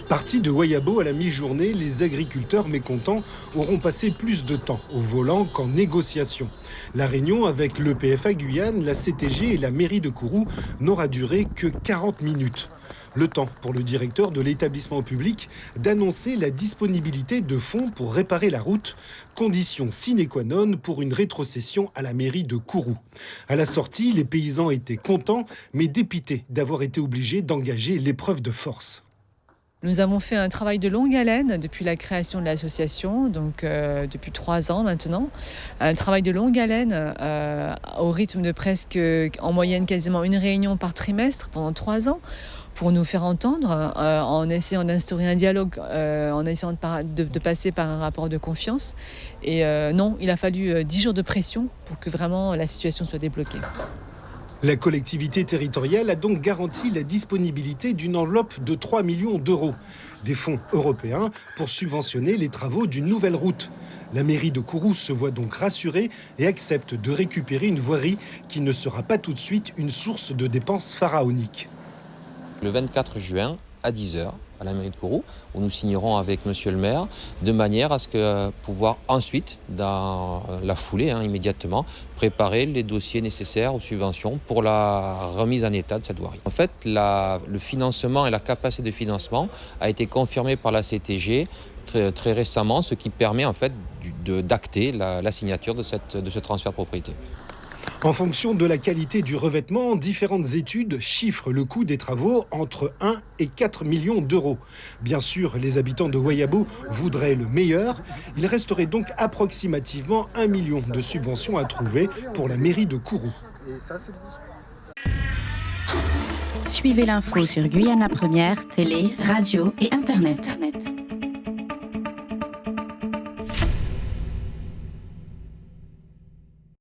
Partis de Wayabo à la mi-journée, les agriculteurs mécontents auront passé plus de temps au volant qu'en négociation. La réunion avec l'EPFA Guyane, la CTG et la mairie de Kourou n'aura duré que 40 minutes. Le temps pour le directeur de l'établissement public d'annoncer la disponibilité de fonds pour réparer la route, condition sine qua non pour une rétrocession à la mairie de Kourou. À la sortie, les paysans étaient contents, mais dépités d'avoir été obligés d'engager l'épreuve de force. Nous avons fait un travail de longue haleine depuis la création de l'association, donc depuis 3 ans maintenant. Un travail de longue haleine au rythme de presque, en moyenne, quasiment une réunion par trimestre pendant 3 ans pour nous faire entendre, en essayant d'instaurer un dialogue, en essayant de passer par un rapport de confiance. Et non, il a fallu 10 jours de pression pour que vraiment la situation soit débloquée. La collectivité territoriale a donc garanti la disponibilité d'une enveloppe de 3 millions d'euros, des fonds européens pour subventionner les travaux d'une nouvelle route. La mairie de Kourou se voit donc rassurée et accepte de récupérer une voirie qui ne sera pas tout de suite une source de dépenses pharaoniques. Le 24 juin à 10h à la mairie de Kourou, où nous signerons avec monsieur le maire, de manière à ce que pouvoir ensuite, dans la foulée, immédiatement, préparer les dossiers nécessaires aux subventions pour la remise en état de cette voirie. En fait, le financement et la capacité de financement a été confirmé par la CTG très récemment, ce qui permet en fait d'acter la signature de ce transfert de propriété. En fonction de la qualité du revêtement, différentes études chiffrent le coût des travaux entre 1 et 4 millions d'euros. Bien sûr, les habitants de Wayabo voudraient le meilleur. Il resterait donc approximativement 1 million de subventions à trouver pour la mairie de Kourou. Suivez l'info sur Guyana Première, télé, radio et Internet.